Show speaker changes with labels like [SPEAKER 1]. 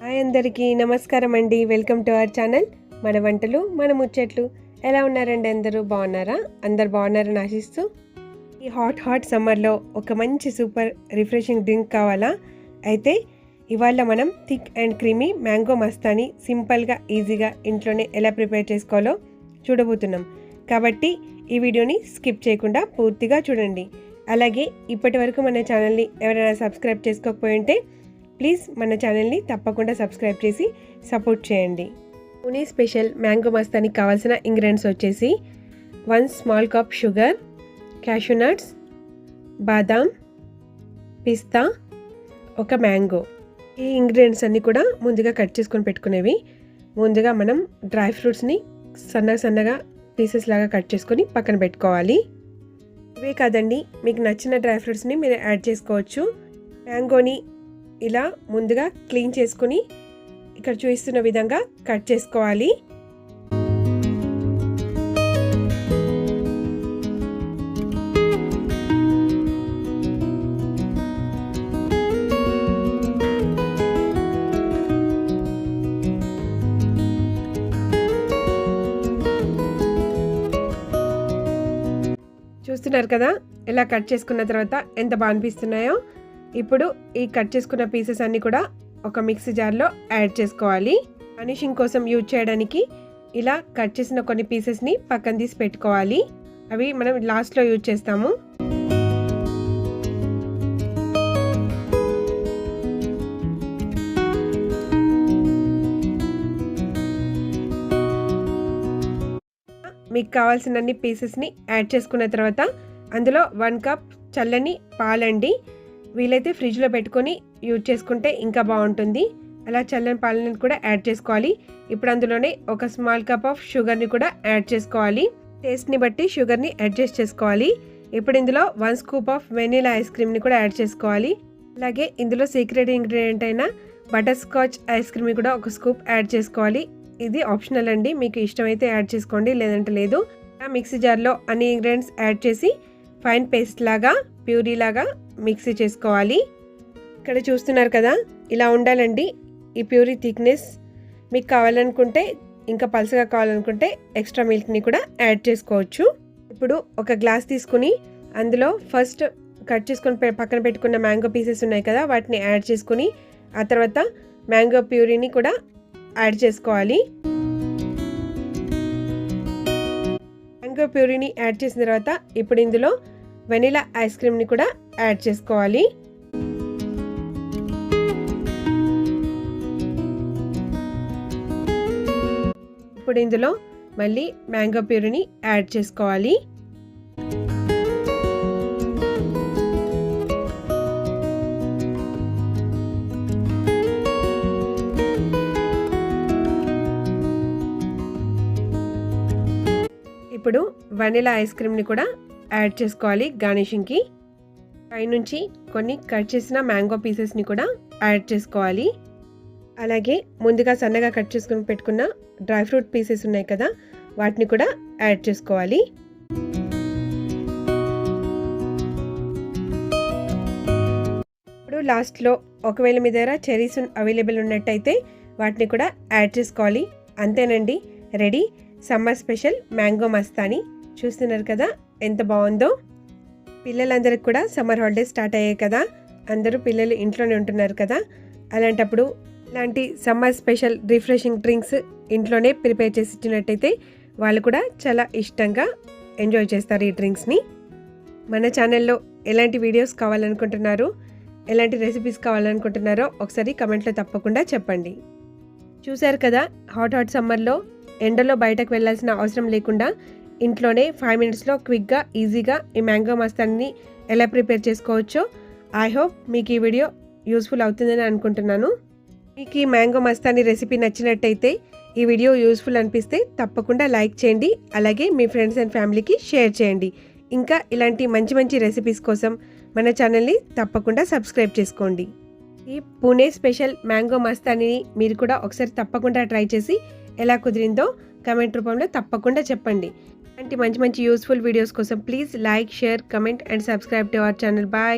[SPEAKER 1] Hi అందరికీ నమస్కారం అండి. వెల్కమ్ టు అవర్ ఛానల్ మన వంటలు మన ముచ్చట్లు. ఎలా ఉన్నారండి? అందరూ బాగున్నారా? అందరు బాగున్నారని ఆశిస్తూ, ఈ హాట్ సమ్మర్లో ఒక మంచి సూపర్ రిఫ్రెషింగ్ డ్రింక్ కావాలా? అయితే ఇవాళ మనం thick and creamy mango Mastani సింపుల్గా ఈజీగా ఇంట్లోనే ఎలా ప్రిపేర్ చేసుకోవాలో చూడబోతున్నాం. కాబట్టి ఈ వీడియోని స్కిప్ చేయకుండా పూర్తిగా చూడండి. అలాగే ఇప్పటి వరకు మన ఛానల్ని ఎవరైనా సబ్స్క్రైబ్ చేసుకోకపోయి ఉంటే ప్లీజ్ మన ఛానల్ని తప్పకుండా సబ్స్క్రైబ్ చేసి సపోర్ట్ చేయండి. పూణే స్పెషల్ మ్యాంగో మస్తానికి కావాల్సిన ఇంగ్రీడియంట్స్ వచ్చేసి 1 small cup sugar, cashew nuts, బాదాం, పిస్తా, ఒక మ్యాంగో. ఈ ఇంగ్రీడియంట్స్ అన్నీ కూడా ముందుగా కట్ చేసుకొని పెట్టుకునేవి. ముందుగా మనం డ్రై ఫ్రూట్స్ని సన్నగా పీసెస్ లాగా కట్ చేసుకొని పక్కన పెట్టుకోవాలి. ఇవే కాదండి, మీకు నచ్చిన డ్రై ఫ్రూట్స్ని మీరు యాడ్ చేసుకోవచ్చు. మ్యాంగోని ఇలా ముందుగా క్లీన్ చేసుకుని ఇక్కడ చూపిస్తున్న విధంగా కట్ చేసుకోవాలి. చూస్తున్నారు కదా, ఇలా కట్ చేసుకున్న తర్వాత ఎంత బాగా అనిపిస్తున్నాయో. ఇప్పుడు ఈ కట్ చేసుకున్న పీసెస్ అన్నీ కూడా ఒక మిక్సీ జార్లో యాడ్ చేసుకోవాలి. గార్నిషింగ్ కోసం యూజ్ చేయడానికి ఇలా కట్ చేసిన కొన్ని పీసెస్ని పక్కన తీసి పెట్టుకోవాలి. అవి మనం లాస్ట్లో యూజ్ చేస్తాము. మీకు కావాల్సినన్ని పీసెస్ని యాడ్ చేసుకున్న తర్వాత అందులో 1 కప్ చల్లని పాలండి. వీలైతే ఫ్రిడ్జ్లో పెట్టుకొని యూజ్ చేసుకుంటే ఇంకా బాగుంటుంది. అలా చల్లని పాలని కూడా యాడ్ చేసుకోవాలి. ఇప్పుడు అందులోనే ఒక స్మాల్ కప్ ఆఫ్ షుగర్ని కూడా యాడ్ చేసుకోవాలి. టేస్ట్ని బట్టి షుగర్ని అడ్జస్ట్ చేసుకోవాలి. ఇప్పుడు ఇందులో 1 స్కూప్ ఆఫ్ వెనిలా ఐస్ క్రీమ్ని కూడా యాడ్ చేసుకోవాలి. అలాగే ఇందులో సీక్రెట్ ఇంగ్రీడియంట్ అయిన బటర్ స్కాచ్ ఐస్ క్రీమ్ని కూడా ఒక స్కూప్ యాడ్ చేసుకోవాలి. ఇది ఆప్షనల్ అండి, మీకు ఇష్టమైతే యాడ్ చేసుకోండి, లేదంటే లేదు. మిక్సీ జార్లో అన్ని ఇంగ్రీడియంట్స్ యాడ్ చేసి ఫైన్ పేస్ట్ లాగా ప్యూరీ లాగా మిక్సీ చేసుకోవాలి. ఇక్కడ చూస్తున్నారు కదా, ఇలా ఉండాలండి ఈ ప్యూరీ థిక్నెస్. మీకు కావాలనుకుంటే ఇంకా పల్చగా కావాలనుకుంటే ఎక్స్ట్రా మిల్క్ని కూడా యాడ్ చేసుకోవచ్చు. ఇప్పుడు ఒక గ్లాస్ తీసుకుని అందులో ఫస్ట్ కట్ చేసుకొని పక్కన పెట్టుకున్న మ్యాంగో పీసెస్ ఉన్నాయి కదా, వాటిని యాడ్ చేసుకుని ఆ తర్వాత మ్యాంగో ప్యూరీని కూడా యాడ్ చేసుకోవాలి. మ్యాంగో ప్యూరీని యాడ్ చేసిన తర్వాత ఇప్పుడు ఇందులో వెనిలా ఐస్ క్రీమ్ని కూడా యాడ్ చేసుకోవాలి. ఇప్పుడు ఇందులో మళ్ళీ మ్యాంగో ప్యూరీని యాడ్ చేసుకోవాలి. ఇప్పుడు వెనిలా ఐస్ క్రీమ్ని కూడా యాడ్ చేసుకోవాలి గార్నిషింగ్కి. పైనుంచి కొన్ని కట్ చేసిన మ్యాంగో పీసెస్ని కూడా యాడ్ చేసుకోవాలి. అలాగే ముందుగా సన్నగా కట్ చేసుకుని పెట్టుకున్న డ్రై ఫ్రూట్ పీసెస్ ఉన్నాయి కదా, వాటిని కూడా యాడ్ చేసుకోవాలి. ఇప్పుడు లాస్ట్లో ఒకవేళ మీ దగ్గర చెరీస్ అవైలబుల్ ఉన్నట్టయితే వాటిని కూడా యాడ్ చేసుకోవాలి. అంతేనండి, ready summer special mango Mastani. చూస్తున్నారు కదా ఎంత బాగుందో. పిల్లలందరికీ కూడా సమ్మర్ హాలిడేస్ స్టార్ట్ అయ్యాయి కదా, అందరూ పిల్లలు ఇంట్లోనే ఉంటున్నారు కదా. అలాంటప్పుడు ఇలాంటి సమ్మర్ స్పెషల్ రిఫ్రెషింగ్ డ్రింక్స్ ఇంట్లోనే ప్రిపేర్ చేసి ఇచ్చినట్టయితే వాళ్ళు కూడా చాలా ఇష్టంగా ఎంజాయ్ చేస్తారు ఈ డ్రింక్స్ని. మన ఛానల్లో ఎలాంటి వీడియోస్ కావాలనుకుంటున్నారో, ఎలాంటి రెసిపీస్ కావాలనుకుంటున్నారో ఒకసారి కమెంట్లో తప్పకుండా చెప్పండి. చూశారు కదా, హాట్ సమ్మర్లో ఎండలో బయటకు వెళ్ళాల్సిన అవసరం లేకుండా ఇంట్లోనే 5 మినిట్స్లో క్విక్గా ఈజీగా ఈ మ్యాంగో మస్తాన్ని ఎలా ప్రిపేర్ చేసుకోవచ్చో. ఐ హోప్ మీకు ఈ వీడియో యూస్ఫుల్ అవుతుందని అనుకుంటున్నాను. మీకు ఈ మ్యాంగో మస్తాని రెసిపీ నచ్చినట్టయితే, ఈ వీడియో యూస్ఫుల్ అనిపిస్తే తప్పకుండా లైక్ చేయండి. అలాగే మీ ఫ్రెండ్స్ అండ్ ఫ్యామిలీకి షేర్ చేయండి. ఇంకా ఇలాంటి మంచి రెసిపీస్ కోసం మన ఛానల్ని తప్పకుండా సబ్స్క్రైబ్ చేసుకోండి. ఈ పూణే స్పెషల్ మ్యాంగో మస్తాని మీరు కూడా ఒకసారి తప్పకుండా ట్రై చేసి ఎలా కుదిరిందో కమెంట్ రూపంలో తప్పకుండా చెప్పండి. అలాంటి మంచి యూస్ఫుల్ వీడియోస్ కోసం please like, share, comment and subscribe to our channel. Bye.